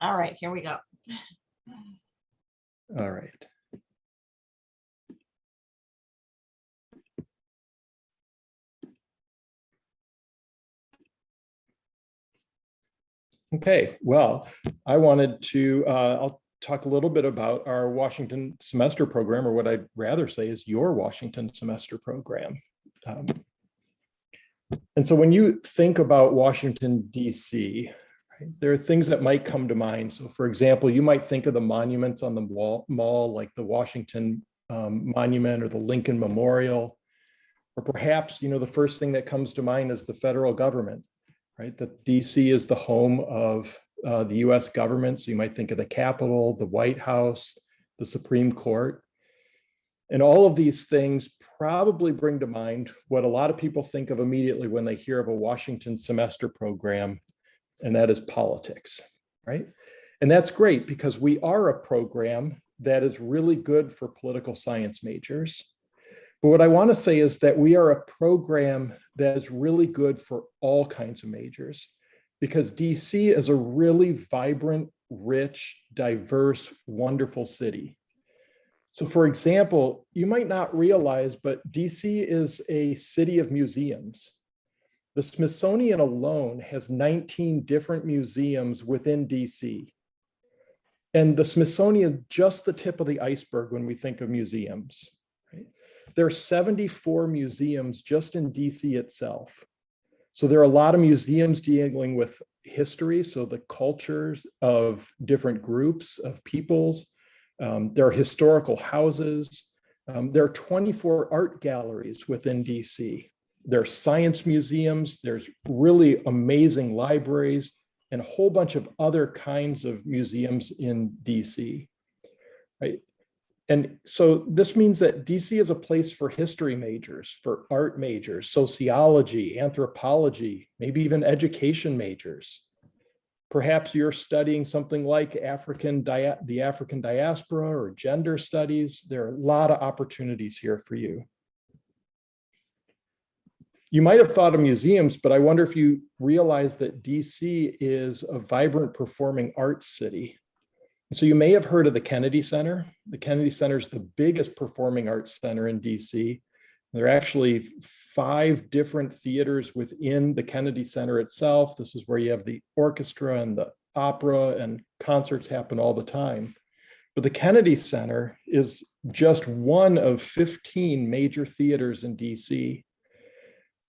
All right, here we go. All right. Okay, well, I wanted to, I'll talk a little bit about our Washington Semester program, or what I'd rather say is your Washington Semester program. And so when you think about Washington, D.C., right, there are things that might come to mind. So for example, you might think of the monuments on the mall, like the Washington Monument or the Lincoln Memorial, or perhaps, the first thing that comes to mind is the federal government, right? That DC is the home of the US government. So you might think of the Capitol, the White House, the Supreme Court. And all of these things probably bring to mind what a lot of people think of immediately when they hear of a Washington Semester program, and that is politics, right? And that's great because we are a program that is really good for political science majors. But what I want to say is that we are a program that is really good for all kinds of majors, because DC is a really vibrant, rich, diverse, wonderful city. So for example, you might not realize, but DC is a city of museums. The Smithsonian alone has 19 different museums within DC. And the Smithsonian is just the tip of the iceberg when we think of museums. Right? There are 74 museums just in DC itself. So there are a lot of museums dealing with history, so the cultures of different groups of peoples. There are historical houses. There are 24 art galleries within DC. There are science museums. There's really amazing libraries and a whole bunch of other kinds of museums in DC, right? And so this means that DC is a place for history majors, for art majors, sociology, anthropology, maybe even education majors. Perhaps you're studying something like the African diaspora or gender studies. There are a lot of opportunities here for you. You might have thought of museums, but I wonder if you realize that DC is a vibrant performing arts city. So you may have heard of the Kennedy Center. The Kennedy Center is the biggest performing arts center in DC. There are actually 5 different theaters within the Kennedy Center itself. This is where you have the orchestra and the opera, and concerts happen all the time. But the Kennedy Center is just one of 15 major theaters in DC.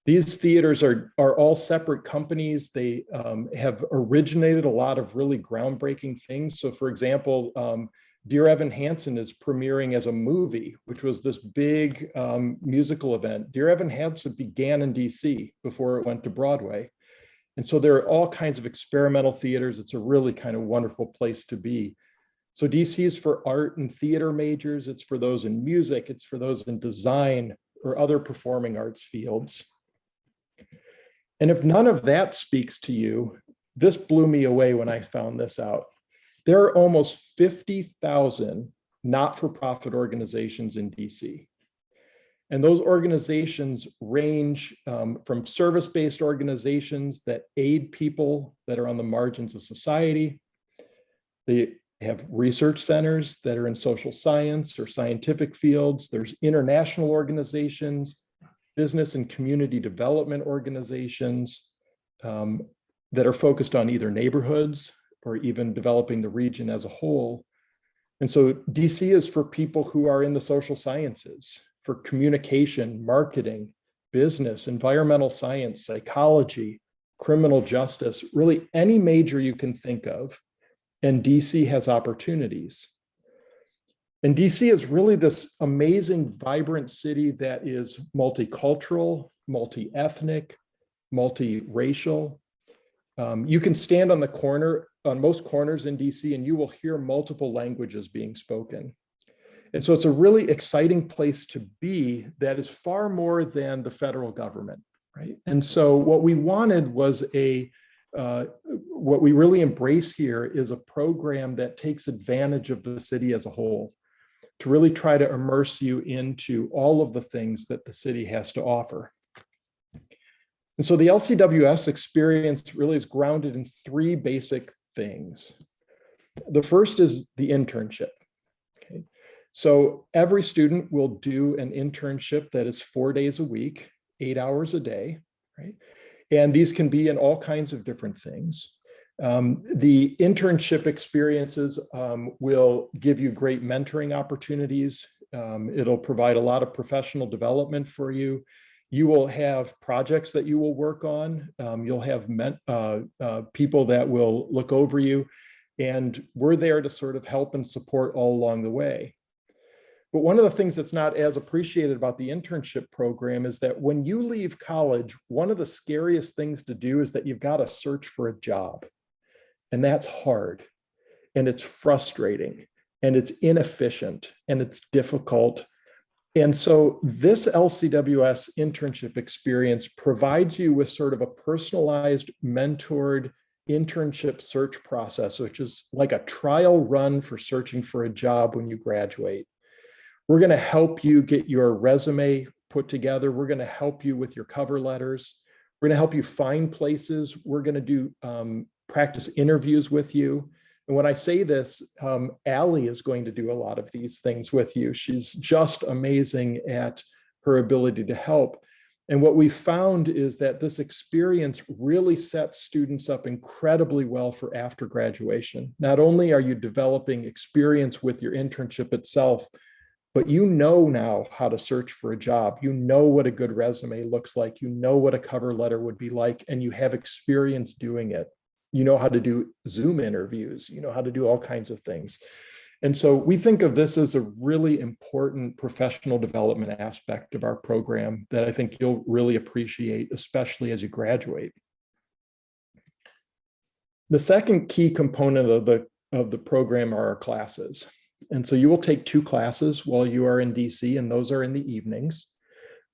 These theaters are all separate companies. They have originated a lot of really groundbreaking things. So for example, Dear Evan Hansen is premiering as a movie, which was this big musical event. Dear Evan Hansen began in DC before it went to Broadway. And so there are all kinds of experimental theaters. It's a really kind of wonderful place to be. So DC is for art and theater majors. It's for those in music. It's for those in design or other performing arts fields. And if none of that speaks to you, this blew me away when I found this out. There are almost 50,000 not-for-profit organizations in DC. And those organizations range from service-based organizations that aid people that are on the margins of society. They have research centers that are in social science or scientific fields. There's international organizations, business and community development organizations that are focused on either neighborhoods or even developing the region as a whole. And so DC is for people who are in the social sciences, for communication, marketing, business, environmental science, psychology, criminal justice, really any major you can think of. And DC has opportunities. And DC is really this amazing, vibrant city that is multicultural, multi-ethnic, multiracial. You can stand on most corners in DC, and you will hear multiple languages being spoken. And so it's a really exciting place to be that is far more than the federal government, right? And so what we wanted was what we really embrace here is a program that takes advantage of the city as a whole, to really try to immerse you into all of the things that the city has to offer. And so the LCWS experience really is grounded in 3 basic things. The first is the internship. Okay. So every student will do an internship that is 4 days a week, 8 hours a day, right? And these can be in all kinds of different things. The internship experiences will give you great mentoring opportunities. It'll provide a lot of professional development for you. You will have projects that you will work on. You'll have people that will look over you, and we're there to sort of help and support all along the way. But one of the things that's not as appreciated about the internship program is that when you leave college, one of the scariest things to do is that you've got to search for a job. And that's hard, and it's frustrating, and it's inefficient, and it's difficult. And so this LCWS internship experience provides you with sort of a personalized, mentored internship search process, which is like a trial run for searching for a job when you graduate. We're going to help you get your resume put together. We're going to help you with your cover letters. We're going to help you find places. We're going to do practice interviews with you. And when I say this, Allie is going to do a lot of these things with you. She's just amazing at her ability to help. And what we found is that this experience really sets students up incredibly well for after graduation. Not only are you developing experience with your internship itself, but you know now how to search for a job. You know what a good resume looks like. You know what a cover letter would be like, and you have experience doing it. You know how to do Zoom interviews. You know how to do all kinds of things. And so we think of this as a really important professional development aspect of our program that I think you'll really appreciate, especially as you graduate. The second key component of the program are our classes. And so you will take 2 classes while you are in DC, and those are in the evenings.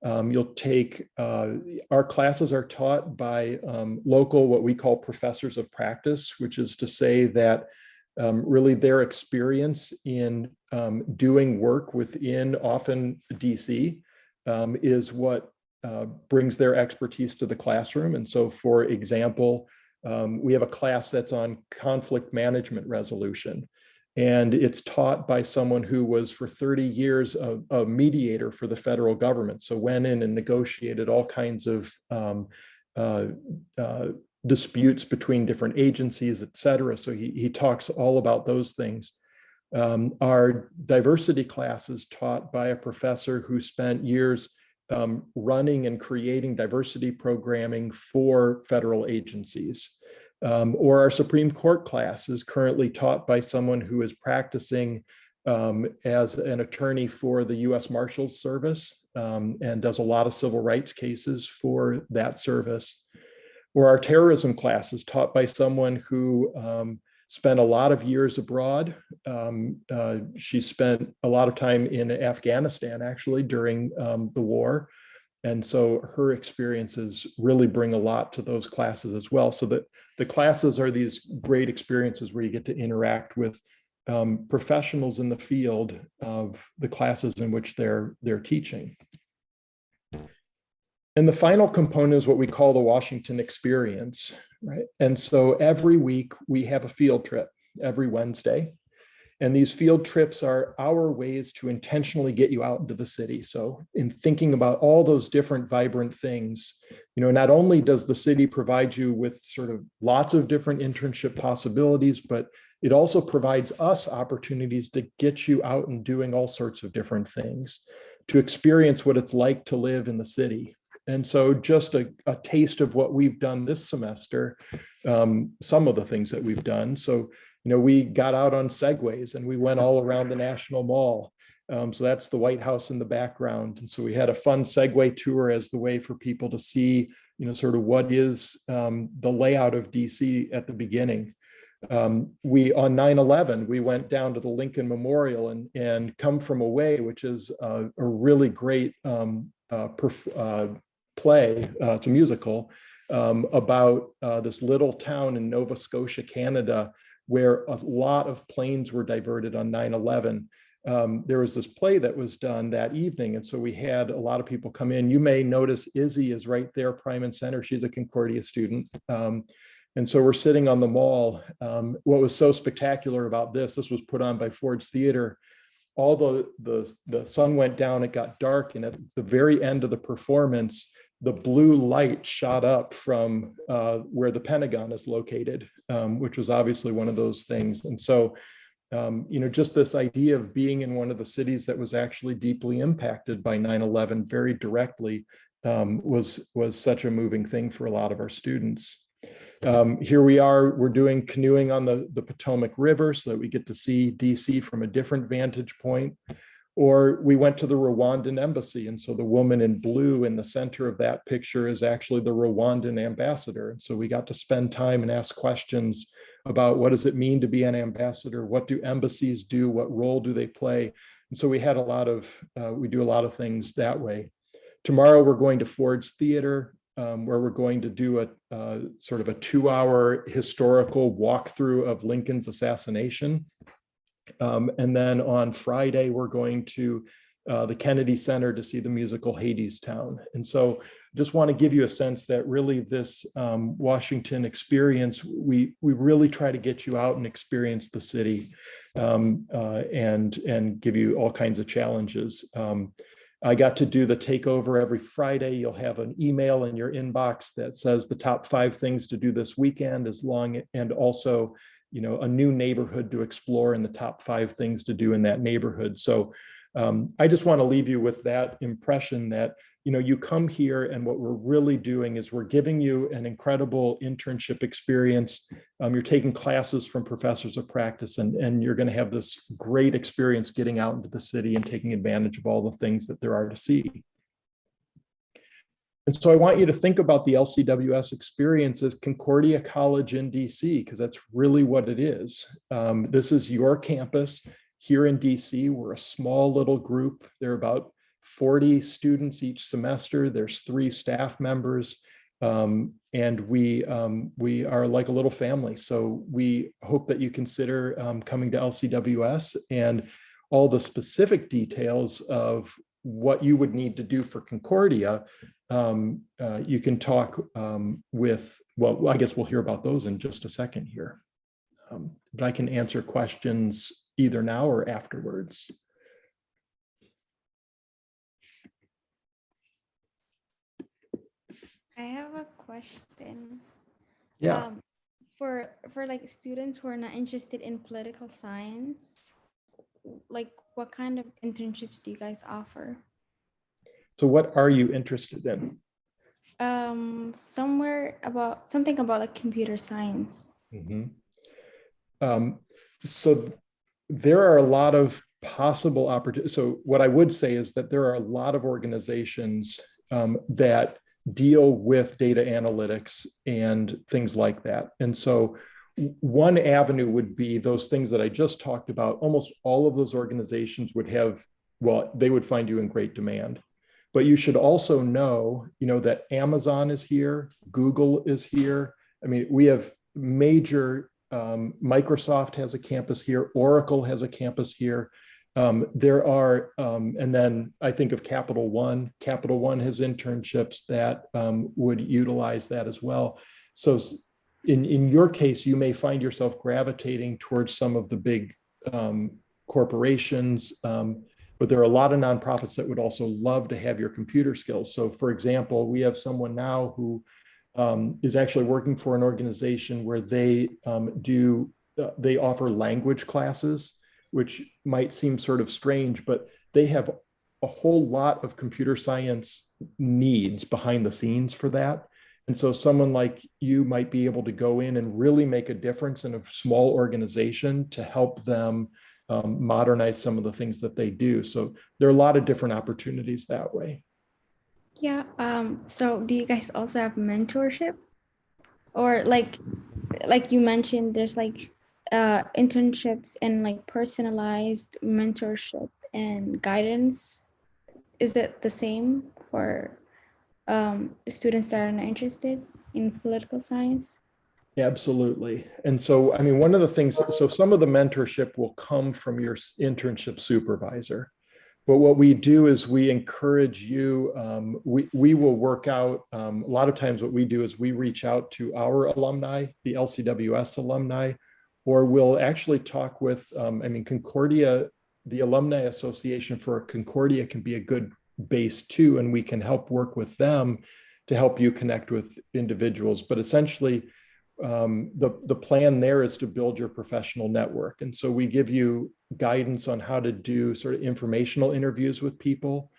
You'll take, our classes are taught by local, what we call professors of practice, which is to say that really their experience in doing work within often DC is what brings their expertise to the classroom. And so, for example, we have a class that's on conflict management resolution. And it's taught by someone who was for 30 years a mediator for the federal government. So went in and negotiated all kinds of disputes between different agencies, et cetera. So he talks all about those things. Our diversity class is taught by a professor who spent years running and creating diversity programming for federal agencies. Or our Supreme Court class is currently taught by someone who is practicing as an attorney for the U.S. Marshals Service and does a lot of civil rights cases for that service. Or our terrorism class is taught by someone who spent a lot of years abroad. She spent a lot of time in Afghanistan, actually, during the war. And so her experiences really bring a lot to those classes as well. So that the classes are these great experiences where you get to interact with professionals in the field of the classes in which they're teaching. And the final component is what we call the Washington Experience, right? And so every week we have a field trip every Wednesday. And these field trips are our ways to intentionally get you out into the city. So in thinking about all those different vibrant things, not only does the city provide you with sort of lots of different internship possibilities, but it also provides us opportunities to get you out and doing all sorts of different things, to experience what it's like to live in the city. And so just a taste of what we've done this semester, some of the things that we've done. So we got out on segways and we went all around the National Mall. So that's the White House in the background. And so we had a fun Segway tour as the way for people to see, sort of what is the layout of DC at the beginning. We, on 9/11, we went down to the Lincoln Memorial and Come From Away, which is a really great play, it's a musical, about this little town in Nova Scotia, Canada, where a lot of planes were diverted on 9/11. There was this play that was done that evening. And so we had a lot of people come in. You may notice Izzy is right there, prime and center. She's a Concordia student. And so we're sitting on the mall. What was so spectacular about this was put on by Ford's Theater. All the sun went down, it got dark, and at the very end of the performance, the blue light shot up from where the Pentagon is located, which was obviously one of those things. And so, just this idea of being in one of the cities that was actually deeply impacted by 9/11 very directly was such a moving thing for a lot of our students. Here we are, we're doing canoeing on the Potomac River so that we get to see DC from a different vantage point. Or we went to the Rwandan embassy. And so the woman in blue in the center of that picture is actually the Rwandan ambassador. And so we got to spend time and ask questions about what does it mean to be an ambassador? What do embassies do? What role do they play? And so we had we do a lot of things that way. Tomorrow we're going to Ford's Theater, where we're going to do a sort of a 2-hour historical walkthrough of Lincoln's assassination. And then on Friday, we're going to the Kennedy Center to see the musical Hadestown. And so just want to give you a sense that really this Washington experience, we really try to get you out and experience the city and give you all kinds of challenges. I got to do the takeover every Friday. You'll have an email in your inbox that says the top 5 things to do this weekend, and also, a new neighborhood to explore and the top 5 things to do in that neighborhood. So I just want to leave you with that impression that, you come here and what we're really doing is we're giving you an incredible internship experience. You're taking classes from professors of practice, and you're going to have this great experience getting out into the city and taking advantage of all the things that there are to see. And so I want you to think about the LCWS experience as Concordia College in DC, because that's really what it is. This is your campus here in DC. We're a small little group. There are about 40 students each semester. There's 3 staff members, and we are like a little family. So we hope that you consider coming to LCWS, and all the specific details of what you would need to do for Concordia. You can talk well, I guess we'll hear about those in just a second here. But I can answer questions either now or afterwards. I have a question. Yeah. For like students who are not interested in political science, like what kind of internships do you guys offer? So what are you interested in? Something about like computer science. Mm-hmm. So there are a lot of possible opportunities. So what I would say is that there are a lot of organizations that deal with data analytics and things like that. And so one avenue would be those things that I just talked about. Almost all of those organizations would have, they would find you in great demand. But you should also know, that Amazon is here, Google is here. I mean, we have major, Microsoft has a campus here, Oracle has a campus here. There are, and then I think of Capital One. Capital One has internships that would utilize that as well. So in your case, you may find yourself gravitating towards some of the big corporations, but there are a lot of nonprofits that would also love to have your computer skills. So for example, we have someone now who is actually working for an organization where they they offer language classes, which might seem sort of strange, but they have a whole lot of computer science needs behind the scenes for that. And so someone like you might be able to go in and really make a difference in a small organization to help them modernize some of the things that they do. So there are a lot of different opportunities that way. Yeah. So do you guys also have mentorship? Or like you mentioned, there's like internships and like personalized mentorship and guidance. Is it the same for students that are not interested in political science? Absolutely. And so, I mean, one of the things, so some of the mentorship will come from your internship supervisor. But what we do is we encourage you, we will work out, a lot of times what we do is we reach out to our alumni, the LCWS alumni, or we'll actually talk with, Concordia, the Alumni Association for Concordia can be a good base too, and we can help work with them to help you connect with individuals. But essentially, the plan there is to build your professional network. And so we give you guidance on how to do sort of informational interviews with people,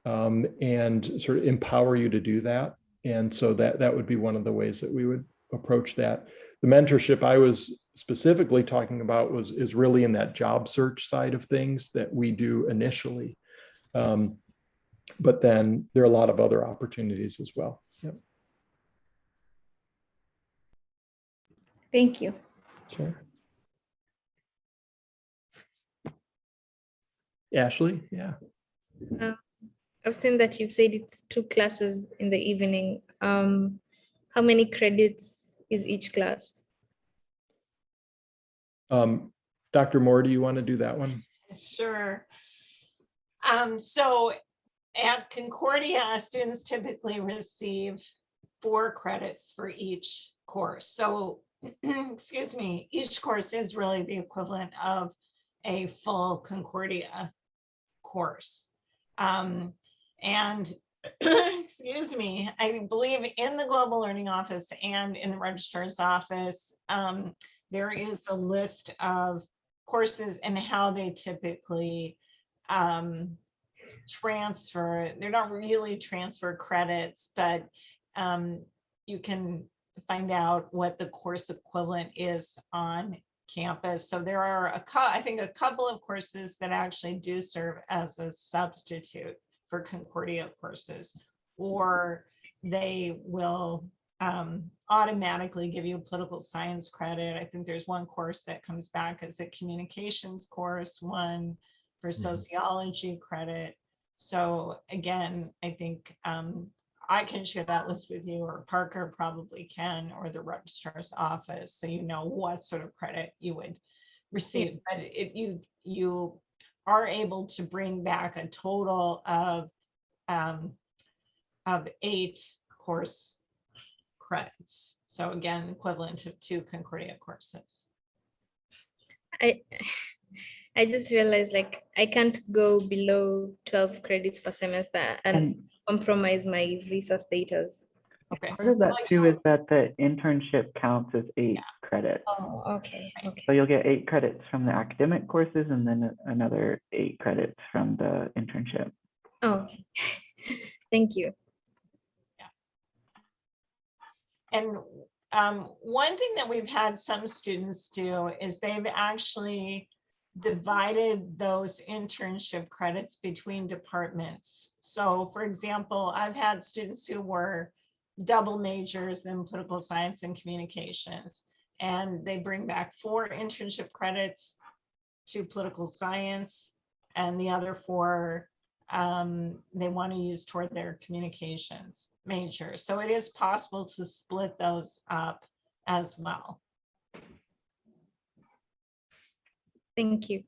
and sort of empower you to do that. And so that would be one of the ways that we would approach that. The mentorship I was specifically talking about is really in that job search side of things that we do initially. But then there are a lot of other opportunities as well. Yep. Thank you. Sure. Ashley, yeah. I've seen that you've said it's 2 classes in the evening. How many credits is each class? Dr. Moore, do you want to do that one? Sure. So at Concordia, students typically receive 4 credits for each course. So, excuse me, each course is really the equivalent of a full Concordia course. And excuse me, I believe in the Global Learning Office and in the Registrar's Office, there is a list of courses and how they typically transfer. They're not really transfer credits, but you can find out what the course equivalent is on campus. So there are I think a couple of courses that actually do serve as a substitute for Concordia courses, or they will automatically give you a political science credit. I think there's one course that comes back as a communications course, one for sociology credit. So again, I think I can share that list with you, or Parker probably can, or the registrar's office, so you know what sort of credit you would receive. But you are able to bring back a total of 8 course credits. So again, equivalent to 2 Concordia courses. I just realized, like, I can't go below 12 credits per semester and compromise my visa status. Okay. Part of that too is that the internship counts as 8 credits. Oh, okay. Okay. So you'll get 8 credits from the academic courses and then another 8 credits from the internship. Oh, okay. Thank you. And one thing that we've had some students do is they've actually divided those internship credits between departments. So for example, I've had students who were double majors in political science and communications, and they bring back 4 internship credits to political science, and the other 4 they want to use toward their communications major. So it is possible to split those up as well. Thank you.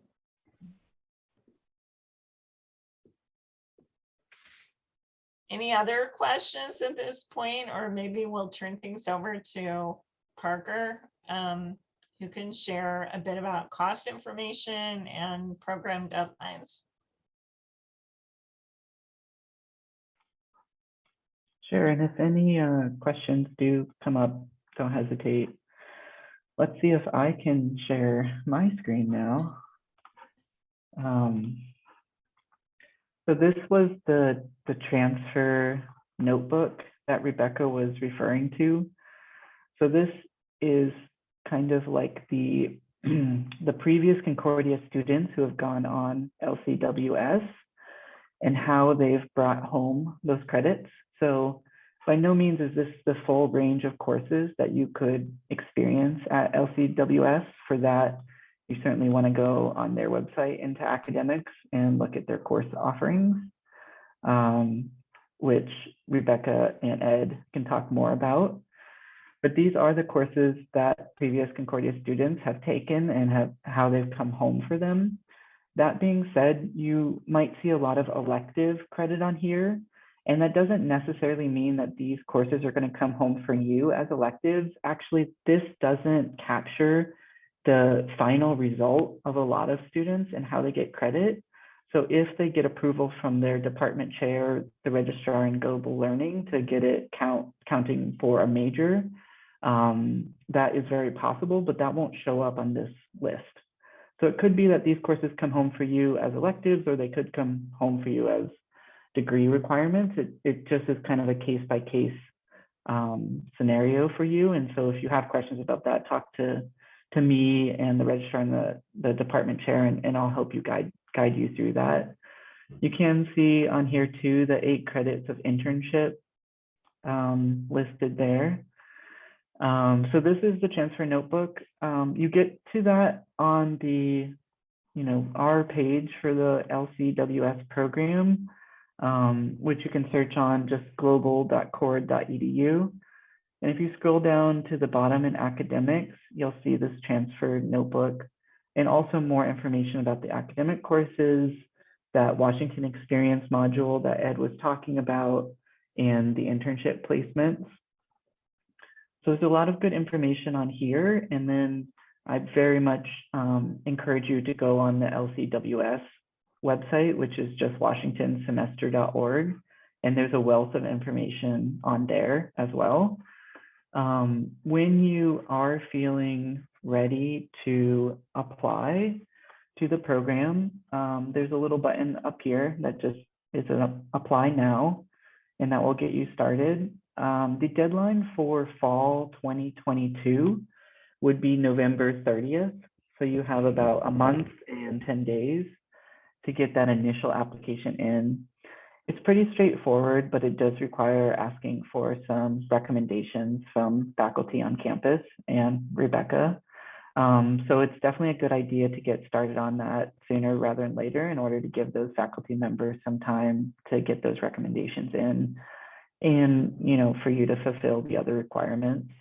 Any other questions at this point, or maybe we'll turn things over to Parker, who can share a bit about cost information and program deadlines. Sure, and if any questions do come up, don't hesitate. Let's see if I can share my screen now. So this was the transfer notebook that Rebecca was referring to. So this is kind of like the previous Concordia students who have gone on LCWS and how they've brought home those credits. So by no means is this the full range of courses that you could experience at LCWS. For that, you certainly want to go on their website into academics and look at their course offerings, which Rebecca and Ed can talk more about. But these are the courses that previous Concordia students have taken and how they've come home for them. That being said, you might see a lot of elective credit on here, and that doesn't necessarily mean that these courses are going to come home for you as electives. Actually, this doesn't capture the final result of a lot of students and how they get credit. So if they get approval from their department chair, the registrar in global learning to get it counting for a major, that is very possible, but that won't show up on this list. So it could be that these courses come home for you as electives, or they could come home for you as degree requirements. It just is kind of a case-by-case scenario for you. And so if you have questions about that, talk to me and the registrar and the department chair, and I'll help you guide you through that. You can see on here too the 8 credits of internship listed there. So this is the transfer notebook. You get to that on the, our page for the LCWS program, which you can search on just global.cord.edu. And if you scroll down to the bottom in academics, you'll see this transfer notebook and also more information about the academic courses, that Washington Experience module that Ed was talking about, and the internship placements. So there's a lot of good information on here. And then I very much encourage you to go on the LCWS website, which is just washingtonsemester.org. And there's a wealth of information on there as well. When you are feeling ready to apply to the program, there's a little button up here that just is an apply now, and that will get you started. The deadline for fall 2022 would be November 30th. So you have about a month and 10 days to get that initial application in. It's pretty straightforward, but it does require asking for some recommendations from faculty on campus and Rebecca. So it's definitely a good idea to get started on that sooner rather than later in order to give those faculty members some time to get those recommendations in, and for you to fulfill the other requirements.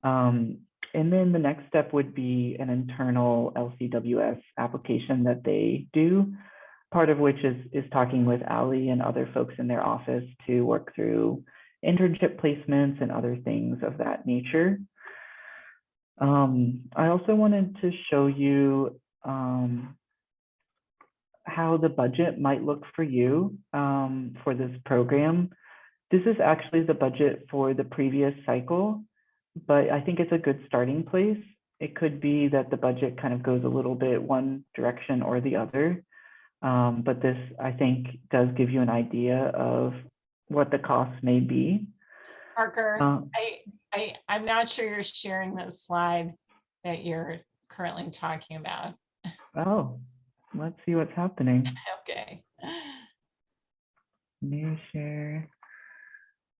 And then the next step would be an internal LCWS application that they do, part of which is talking with Ali and other folks in their office to work through internship placements and other things of that nature. I also wanted to show you how the budget might look for you for this program. This is actually the budget for the previous cycle, but I think it's a good starting place. It could be that the budget kind of goes a little bit one direction or the other, but this, I think, does give you an idea of what the costs may be. Parker, I'm not sure you're sharing the slide that you're currently talking about. Oh, let's see what's happening. Okay. New share.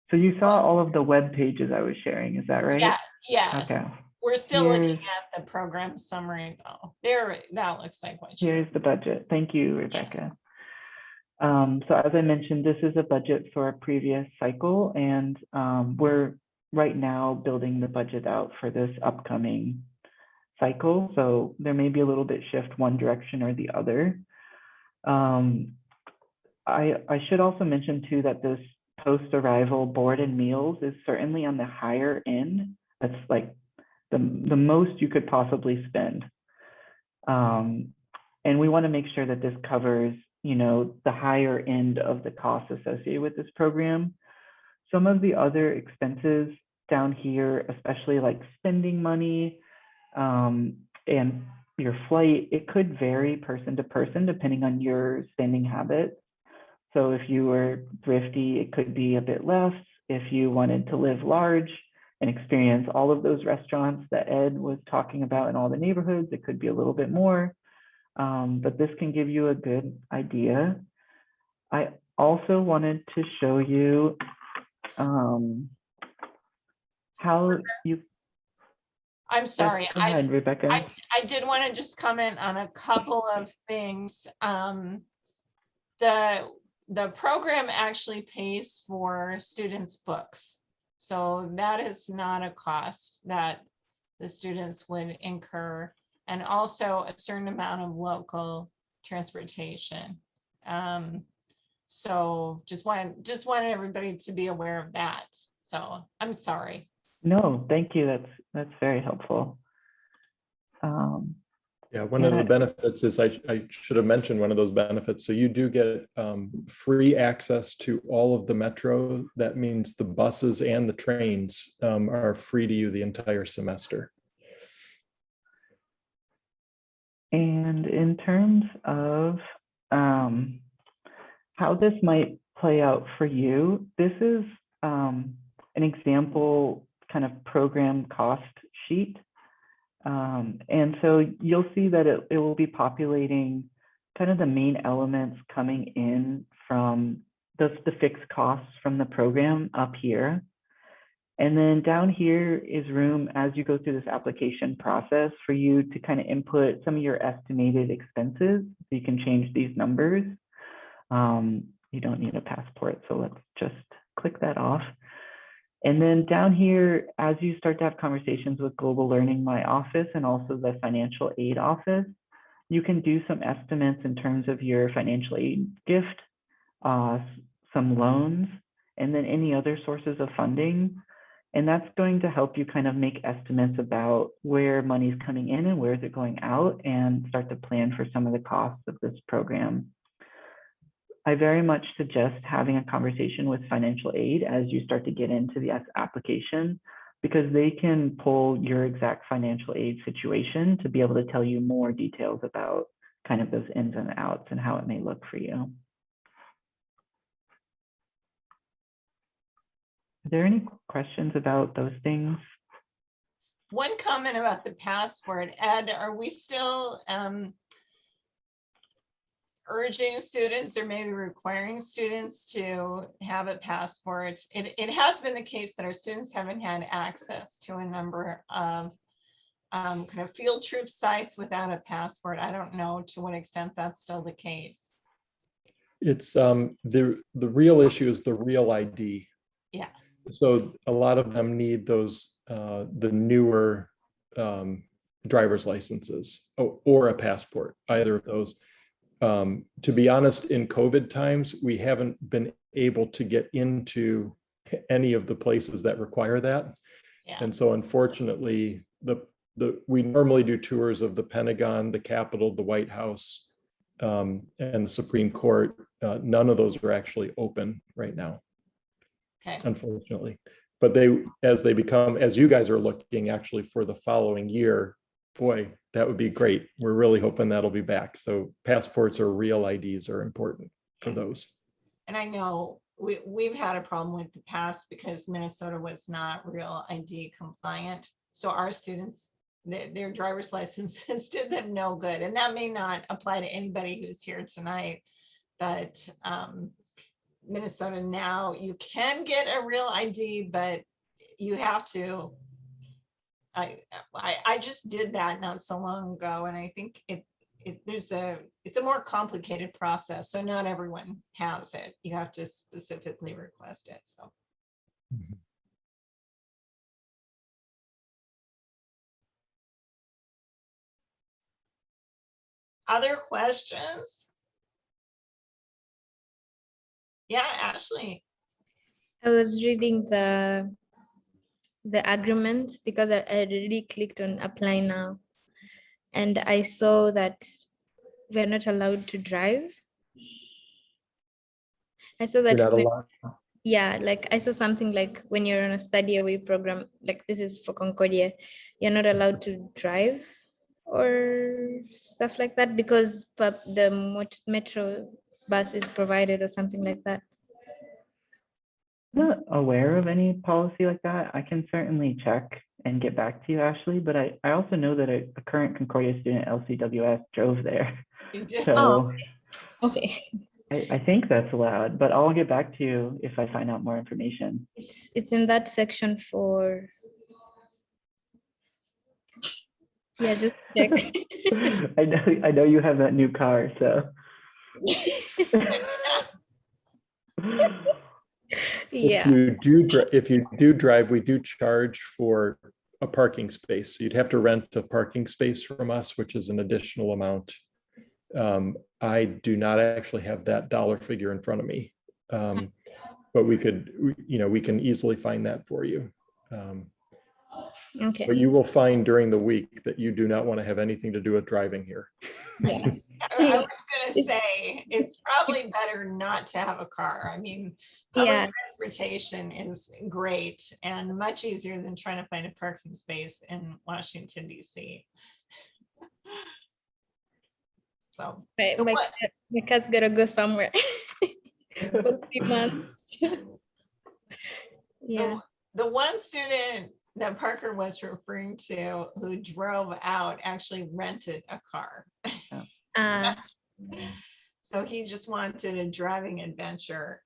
So you saw all of the web pages I was sharing, is that right? Yeah, yes. Okay. We're still looking at the program summary though. There, that looks like what you. Here's the budget. Thank you, Rebecca. So as I mentioned, this is a budget for a previous cycle, and we're right now building the budget out for this upcoming cycle. So there may be a little bit shift one direction or the other. I should also mention too that this post-arrival board and meals is certainly on the higher end. That's like the most you could possibly spend. And we want to make sure that this covers the higher end of the costs associated with this program. Some of the other expenses down here, especially like spending money and your flight, it could vary person to person depending on your spending habits. So if you were thrifty, it could be a bit less. If you wanted to live large and experience all of those restaurants that Ed was talking about in all the neighborhoods, it could be a little bit more. But this can give you a good idea. I also wanted to show you how you. I'm sorry. Go ahead, Rebecca. I did want to just comment on a couple of things. The program actually pays for students' books. So that is not a cost that the students would incur. And also a certain amount of local transportation. So just wanted everybody to be aware of that. So I'm sorry. No, thank you. That's very helpful. Yeah, one of the benefits is I should have mentioned one of those benefits. So you do get free access to all of the metro. That means the buses and the trains are free to you the entire semester. And in terms of how this might play out for you, this is an example kind of program cost sheet. And so you'll see that it will be populating kind of the main elements coming in from the fixed costs from the program up here. And then down here is room as you go through this application process for you to kind of input some of your estimated expenses. So you can change these numbers. You don't need a passport, so let's just click that off. And then down here, as you start to have conversations with Global Learning My Office and also the financial aid office, you can do some estimates in terms of your financial aid gift, some loans, and then any other sources of funding. And that's going to help you kind of make estimates about where money's coming in and where is it going out and start to plan for some of the costs of this program. I very much suggest having a conversation with financial aid as you start to get into the application, because they can pull your exact financial aid situation to be able to tell you more details about kind of those ins and outs and how it may look for you. Are there any questions about those things? One comment about the passport. Ed, are we still urging students or maybe requiring students to have a passport? It has been the case that our students haven't had access to a number of kind of field trip sites without a passport. I don't know to what extent that's still the case. It's the real issue is the real ID. Yeah. So a lot of them need those the newer driver's licenses or a passport, either of those. To be honest, in COVID times, we haven't been able to get into any of the places that require that. Yeah. And so unfortunately, we normally do tours of the Pentagon, the Capitol, the White House, and the Supreme Court. None of those are actually open right now, Okay. unfortunately. But as you guys are looking actually for the following year, boy, that would be great. We're really hoping that'll be back. So passports or real IDs are important for those. And I know we've had a problem with the past because Minnesota was not real ID compliant. So our students, their driver's licenses did them no good. And that may not apply to anybody who's here tonight, but Minnesota now, you can get a real ID, but you have to. I just did that not so long ago, and I think it's a more complicated process. So not everyone has it. You have to specifically request it. So. Mm-hmm. Other questions? Yeah, Ashley. I was reading the agreements because I already clicked on apply now, and I saw that we're not allowed to drive. I saw that. You're not allowed. Yeah, like I saw something like when you're on a study away program, like this is for Concordia, you're not allowed to drive or stuff like that because the metro bus is provided or something like that. I'm not aware of any policy like that. I can certainly check and get back to you, Ashley, but I also know that a current Concordia student, LCWS, drove there. So okay. I think that's allowed, but I'll get back to you if I find out more information. It's in that section for, yeah, just check. I know you have that new car, so. Yeah. If you do drive, we do charge for a parking space. So you'd have to rent a parking space from us, which is an additional amount. I do not actually have that dollar figure in front of me. But we can easily find that for you. Okay. But you will find during the week that you do not want to have anything to do with driving here. Yeah. I was going to say, it's probably better not to have a car. I mean, public transportation is great and much easier than trying to find a parking space in Washington, D.C. So, Right. My cat's gotta go somewhere for 3 months. Yeah. the one student that Parker was referring to who drove out actually rented a car. So he just wanted a driving adventure.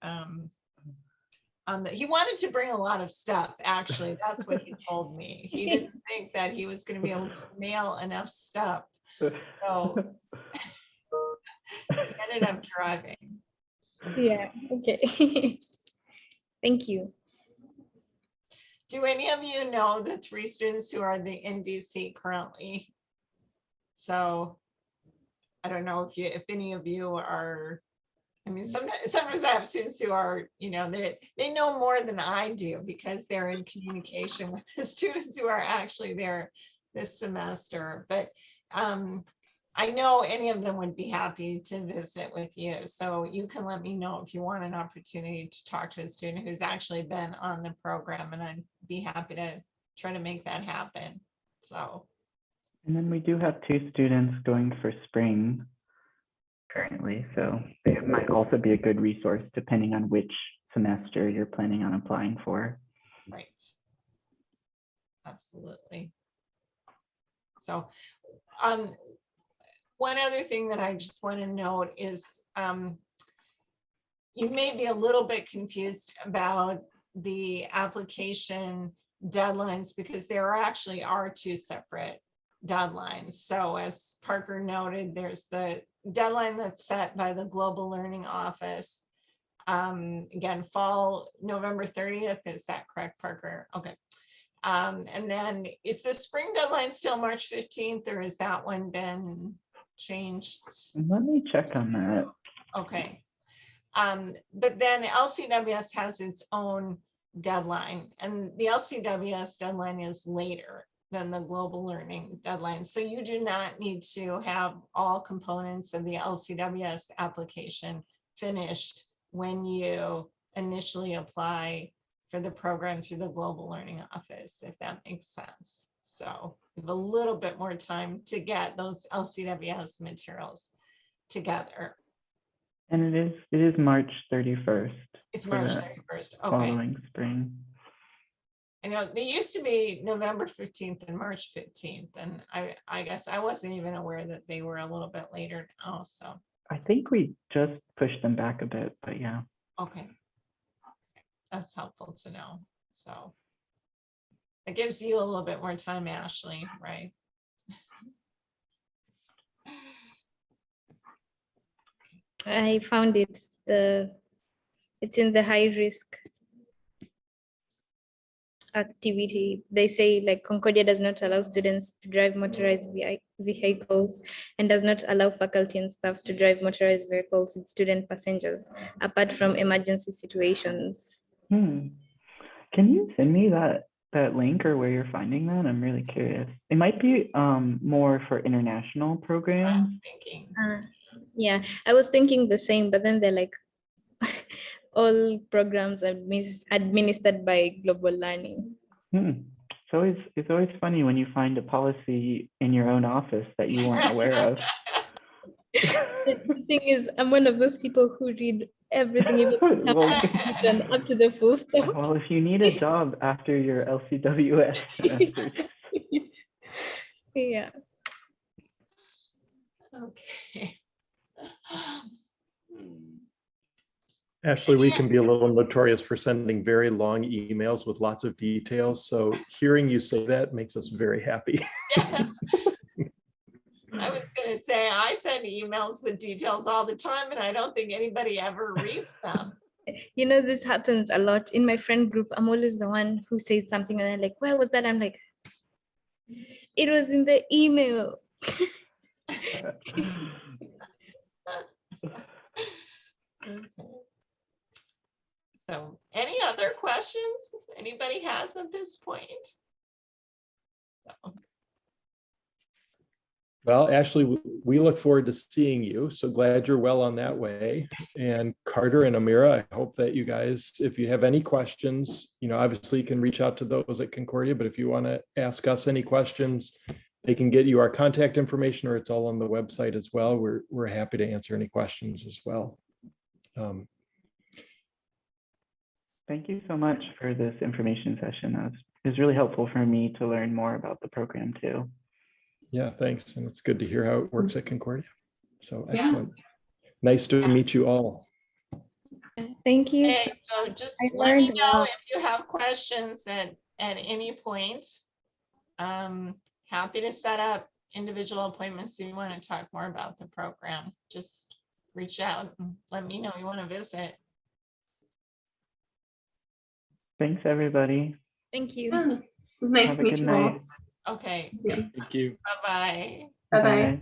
He wanted to bring a lot of stuff, actually. That's what he told me. He didn't think that he was going to be able to mail enough stuff. So he ended up driving. Yeah. Okay. Thank you. Do any of you know the 3 students who are in DC currently? So I don't know if any of you are, I mean, sometimes I have students who are, they know more than I do because they're in communication with the students who are actually there this semester. But I know any of them would be happy to visit with you. So you can let me know if you want an opportunity to talk to a student who's actually been on the program, and I'd be happy to try to make that happen. So. And then we do have 2 students going for spring currently, so they might also be a good resource depending on which semester you're planning on applying for. Right. Absolutely. So, one other thing that I just want to note is you may be a little bit confused about the application deadlines because there actually are 2 separate deadlines. So as Parker noted, there's the deadline that's set by the Global Learning Office. Again, fall November 30th, is that correct, Parker? Okay. And then is the spring deadline still March 15th, or has that one been changed? Let me check on that. Okay. But then LCWS has its own deadline, and the LCWS deadline is later than the global learning deadline. So you do not need to have all components of the LCWS application finished when you initially apply for the program through the Global Learning Office, if that makes sense. So we have a little bit more time to get those LCWS materials together. And it is March 31st. It's March 31st. Okay. Following spring. I know they used to be November 15th and March 15th. And I guess I wasn't even aware that they were a little bit later now. So I think we just pushed them back a bit, but yeah. Okay. That's helpful to know. So it gives you a little bit more time, Ashley, right? I found it. It's in the high risk activity. They say like Concordia does not allow students to drive motorized vehicles and does not allow faculty and staff to drive motorized vehicles with student passengers apart from emergency situations. Can you send me that link or where you're finding that? I'm really curious. It might be more for international programs. Yeah, I was thinking the same, but then they're like all programs administered by Global Learning. So it's always funny when you find a policy in your own office that you weren't aware of. The thing is, I'm one of those people who read everything, even up to the full stop. Well, if you need a job after your LCWS semester. Yeah. Okay. Ashley, we can be a little notorious for sending very long emails with lots of details. So hearing you say that makes us very happy. Yes. I was going to say, I send emails with details all the time, and I don't think anybody ever reads them. You know, this happens a lot in my friend group. I'm always the one who says something and they're like, where was that? I'm like, it was in the email. questions anybody has at this point? So, Well, Ashley, we look forward to seeing you. So glad you're well on that way. And Carter and Amira, I hope that you guys, if you have any questions, obviously you can reach out to those at Concordia, but if you want to ask us any questions, they can get you our contact information, or it's all on the website as well. We're happy to answer any questions as well. Thank you so much for this information session. It was really helpful for me to learn more about the program too. Yeah, thanks. And it's good to hear how it works at Concordia. So Yeah. excellent. Nice to meet you all. Thank you. okay, so just I let me learned a know lot. if you have questions at any point. Happy to set up individual appointments if you want to talk more about the program. Just reach out and let me know you want to visit. Thanks, everybody. Thank you. Yeah. Nice Have to a meet good you all. night. Okay, Yeah. Thank you. bye-bye. Bye-bye. Bye.